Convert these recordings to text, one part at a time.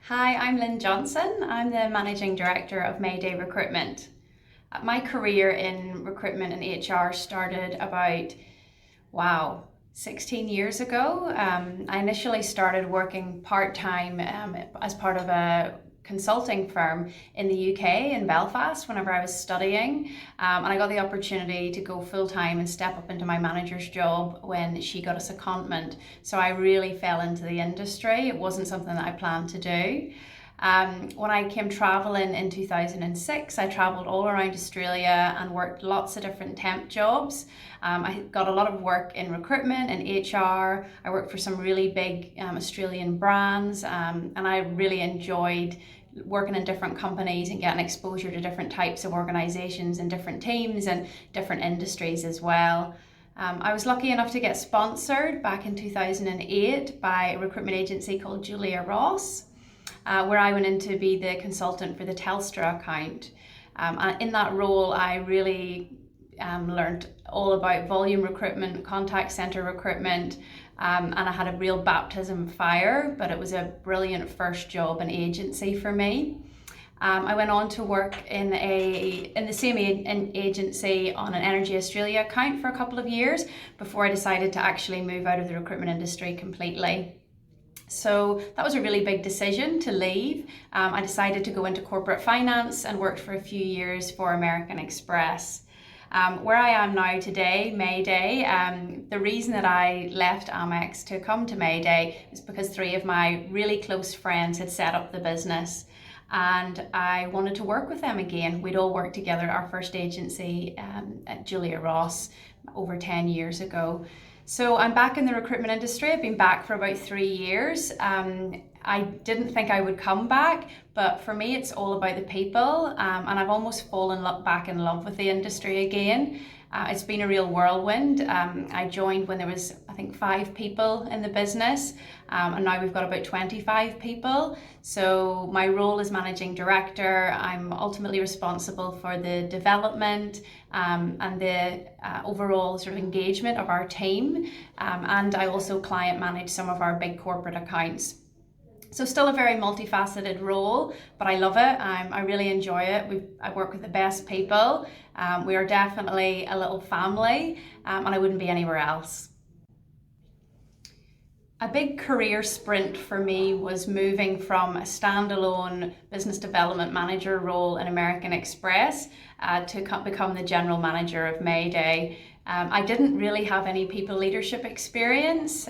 Hi, I'm Lynne Johnston. I'm the Managing Director of Mayday Recruitment. My career in recruitment and HR started about, 16 years ago. I initially started working part-time as part of a consulting firm in the UK in Belfast whenever I was studying, and I got the opportunity to go full-time and step up into my manager's job when she got a secondment. So I really fell into the industry. It wasn't something that I planned to do. When I came traveling in 2006, I traveled all around Australia and worked lots of different temp jobs. I got a lot of work in recruitment and HR. I worked for some really big Australian brands, and I really enjoyed working in different companies and getting exposure to different types of organisations and different teams and different industries as well. I was lucky enough to get sponsored back in 2008 by a recruitment agency called Julia Ross, where I went in to be the consultant for the Telstra account. And in that role, I really learned all about volume recruitment, contact centre recruitment, and I had a real baptism of fire, but it was a brilliant first job and agency for me. I went on to work in the same agency on an Energy Australia account for a couple of years before I decided to actually move out of the recruitment industry completely. So that was a really big decision to leave. I decided to go into corporate finance and worked for a few years for American Express. Where I am now today, Mayday, the reason that I left Amex to come to Mayday is because three of my really close friends had set up the business and I wanted to work with them again. We'd all worked together at our first agency at Julia Ross over 10 years ago. So I'm back in the recruitment industry. I've been back for about 3 years. I didn't think I would come back, but for me it's all about the people, and I've almost fallen back in love with the industry again. It's been a real whirlwind. I joined when there was, I think, 5 people in the business, and now we've got about 25 people. So my role as managing director, I'm ultimately responsible for the development and the overall sort of engagement of our team, and I also client manage some of our big corporate accounts. So still a very multifaceted role, but I love it. I really enjoy it. I work with the best people. We are definitely a little family, and I wouldn't be anywhere else. A big career sprint for me was moving from a standalone business development manager role in American Express to become the general manager of Mayday. I didn't really have any people leadership experience,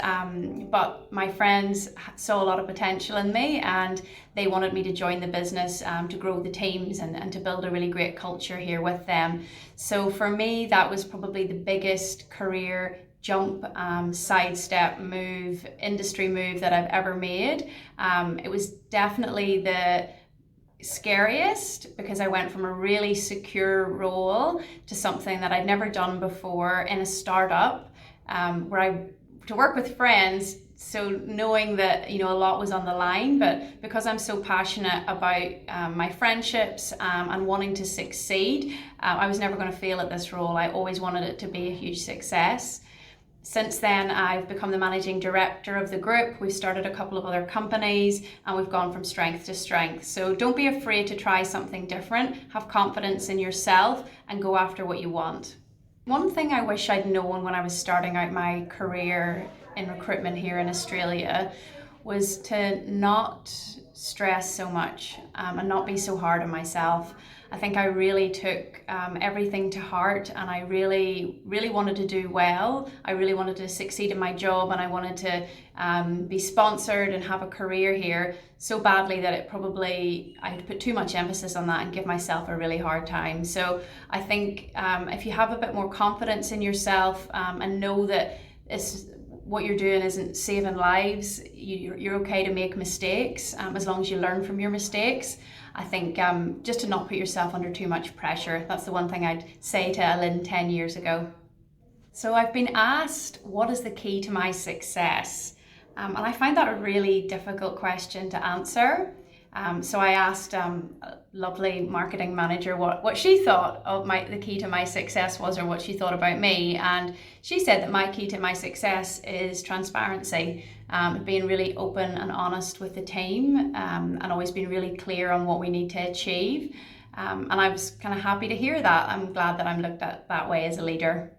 but my friends saw a lot of potential in me and they wanted me to join the business to grow the teams and to build a really great culture here with them. So for me, that was probably the biggest career jump, sidestep move, industry move that I've ever made. It was definitely the scariest because I went from a really secure role to something that I'd never done before in a startup, to work with friends. So knowing that, a lot was on the line, but because I'm so passionate about my friendships and wanting to succeed, I was never going to fail at this role. I always wanted it to be a huge success. Since then, I've become the managing director of the group. We've started a couple of other companies and we've gone from strength to strength. So don't be afraid to try something different. Have confidence in yourself and go after what you want. One thing I wish I'd known when I was starting out my career in recruitment here in Australia was to not stress so much and not be so hard on myself. I think I really took everything to heart and I really, really wanted to do well. I really wanted to succeed in my job and I wanted to be sponsored and have a career here so badly that I had put too much emphasis on that and give myself a really hard time. So I think if you have a bit more confidence in yourself and know that what you're doing isn't saving lives, you're okay to make mistakes as long as you learn from your mistakes. I think just to not put yourself under too much pressure. That's the one thing I'd say to Lynne 10 years ago. So I've been asked, what is the key to my success? And I find that a really difficult question to answer. So I asked a lovely marketing manager what she thought of the key to my success was, or what she thought about me. And she said that my key to my success is transparency. being really open and honest with the team, and always being really clear on what we need to achieve. And I was kind of happy to hear that. I'm glad that I'm looked at that way as a leader.